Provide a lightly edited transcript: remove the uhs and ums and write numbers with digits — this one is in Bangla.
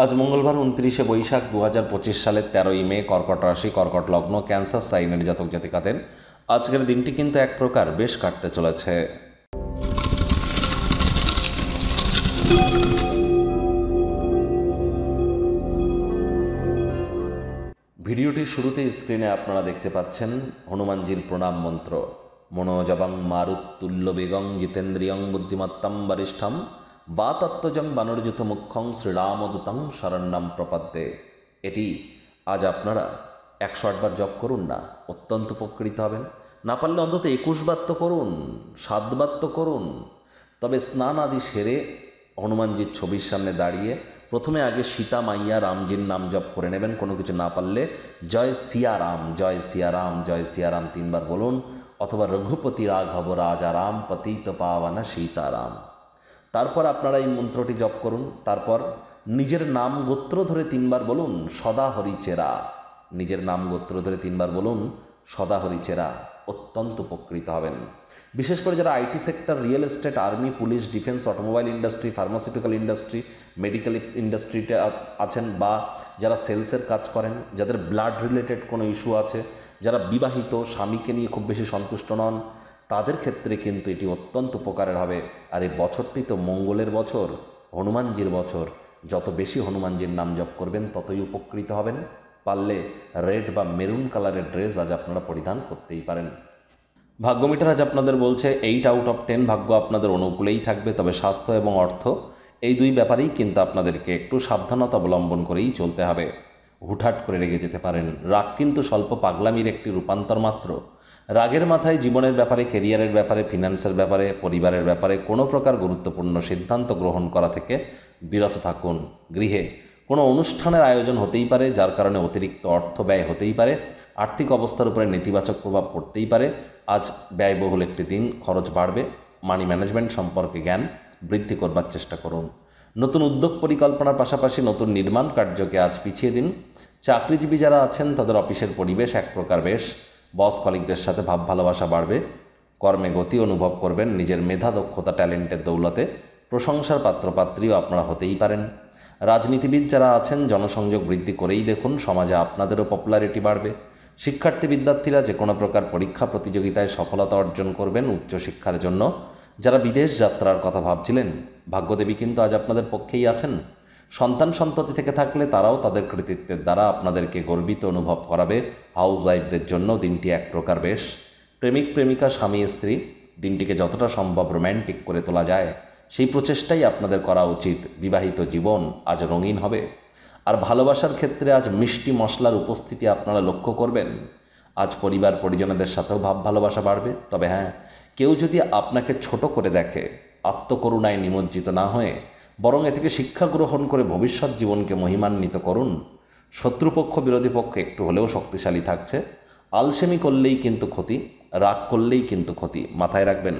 আজ মঙ্গলবার 29শে বৈশাখ 2025 সালের 13ই মে, কর্কট রাশি, কর্কট লগ্ন, ক্যান্সার সাইনের জাতক জাতিকাদের আজকের দিনটি কিন্তু এক প্রকার বেশ কাটতে চলেছে। ভিডিওটির শুরুতে স্ক্রিনে আপনারা দেখতে পাচ্ছেন হনুমানজির প্রণাম মন্ত্র। মনোজবং মারুত্তুল্য বেগং জিতেন্দ্রিয়ং বুদ্ধিমত্তম বরিষ্ঠম বাতত্ত্বজং বানরযুত মুখ্যং শ্রীরামদূতং শরণ্যম প্রপদ্যে। এটি আজ আপনারা 108 বার জপ করুন না, অত্যন্ত উপকৃত হবেন। না পারলে অন্তত 21 বার তো করুন, 7 বার তো করুন। তবে স্নান আদি সেরে হনুমানজির ছবির সামনে দাঁড়িয়ে প্রথমে আগে সীতা মাইয়া রামজির নাম জপ করে নেবেন। কোনো কিছু না পারলে জয় সিয়ারাম, জয় সিয়ারাম, জয় সিয়ারাম 3 বার বলুন, অথবা রঘুপতি রাঘব রাজারাম পতিত পাবনা সীতারাম। তারপর আপনারা এই মন্ত্রটি জপ করুন। তারপর নিজের নাম গোত্র ধরে 3 বার বলুন সদা হরিচেরা। নিজের নাম গোত্র ধরে 3 বার বলুন সদা হরিচেরা, অত্যন্ত উপকৃত হবেন। বিশেষ করে যারা IT sector, real estate, army, police, defence, automobile industry, pharmaceutical industry, medical ইন্ডাস্ট্রিতে আছেন, বা যারা সেলসের কাজ করেন, যাদের ব্লাড রিলেটেড কোনো ইস্যু আছে, যারা বিবাহিত, স্বামীকে নিয়ে খুব বেশি সন্তুষ্ট নন, তাদের ক্ষেত্রে কিন্তু এটি অত্যন্ত উপকারের হবে। আর এই বছরটি তো মঙ্গলের বছর, হনুমানজির বছর। যত বেশি হনুমানজির নাম জপ করবেন ততই উপকৃত হবেন। পারলে রেড বা মেরুন কালারের ড্রেস আজ আপনারা পরিধান করতেই পারেন। ভাগ্যমিটার আজ আপনাদের বলছে 8 আউট অফ 10 ভাগ্য আপনাদের অনুকূলেই থাকবে। তবে স্বাস্থ্য এবং অর্থ এই দুই ব্যাপারেই কিন্তু আপনাদেরকে একটু সাবধানতা অবলম্বন করেই চলতে হবে। হুটহাট করে রেগে যেতে পারেন। রাগ কিন্তু স্বল্প পাগলামির একটি রূপান্তর মাত্র। রাগের মাথায় জীবনের ব্যাপারে, কেরিয়ারের ব্যাপারে, ফিনান্সের ব্যাপারে, পরিবারের ব্যাপারে কোনো প্রকার গুরুত্বপূর্ণ সিদ্ধান্ত গ্রহণ করা থেকে বিরত থাকুন। গৃহে কোনো অনুষ্ঠানের আয়োজন হতেই পারে, যার কারণে অতিরিক্ত অর্থ ব্যয় হতেই পারে। আর্থিক অবস্থার উপরে নেতিবাচক প্রভাব পড়তেই পারে। আজ ব্যয়বহুল একটি দিন, খরচ বাড়বে। মানি ম্যানেজমেন্ট সম্পর্কে জ্ঞান বৃদ্ধি করবার চেষ্টা করুন। নতুন উদ্যোগ পরিকল্পনার পাশাপাশি নতুন নির্মাণ কার্যকে আজ পিছিয়ে দিন। চাকরিজীবী যারা আছেন তাদের অফিসের পরিবেশ এক প্রকার বেশ। বস কলিগদের সাথে ভাব ভালোবাসা বাড়বে। কর্মে গতি অনুভব করবেন। নিজের মেধা, দক্ষতা, ট্যালেন্টের দৌলতে প্রশংসার পাত্রপাত্রীও আপনারা হতেই পারেন। রাজনীতিবিদ যারা আছেন জনসংযোগ বৃদ্ধি করেই দেখুন, সমাজে আপনাদেরও পপুলারিটি বাড়বে। শিক্ষার্থী বিদ্যার্থীরা যে কোনো প্রকার পরীক্ষা প্রতিযোগিতায় সফলতা অর্জন করবেন উচ্চশিক্ষার জন্য। যারা বিদেশ যাত্রার কথা ভাবছিলেন, ভাগ্যদেবী কিন্তু আজ আপনাদের পক্ষেই আছেন। সন্তান সন্ততি থেকে থাকলে তারাও তাদের কৃতিত্বের দ্বারা আপনাদেরকে গর্বিত অনুভব করাবে। হাউস ওয়াইফদের জন্য দিনটি এক প্রকার বেশ। প্রেমিক প্রেমিকা, স্বামী স্ত্রী, দিনটিকে যতটা সম্ভব রোম্যান্টিক করে তোলা যায় সেই প্রচেষ্টাই আপনাদের করা উচিত। বিবাহিত জীবন আজ রঙিন হবে। আর ভালোবাসার ক্ষেত্রে আজ মিষ্টি মশলার উপস্থিতি আপনারা লক্ষ্য করবেন। আজ পরিবার পরিজনদের সাথেও ভাব ভালোবাসা বাড়বে। তবে হ্যাঁ, কেউ যদি আপনাকে ছোট করে দেখে, আত্মকরুণায় নিমজ্জিত না হয়ে বরং এ থেকে শিক্ষা গ্রহণ করে ভবিষ্যৎ জীবনকে মহিমান্বিত করুন। শত্রুপক্ষ, বিরোধী পক্ষ একটু হলেও শক্তিশালী থাকছে। আলসেমি করলেই কিন্তু ক্ষতি, রাগ করলেই কিন্তু ক্ষতি, মাথায় রাখবেন।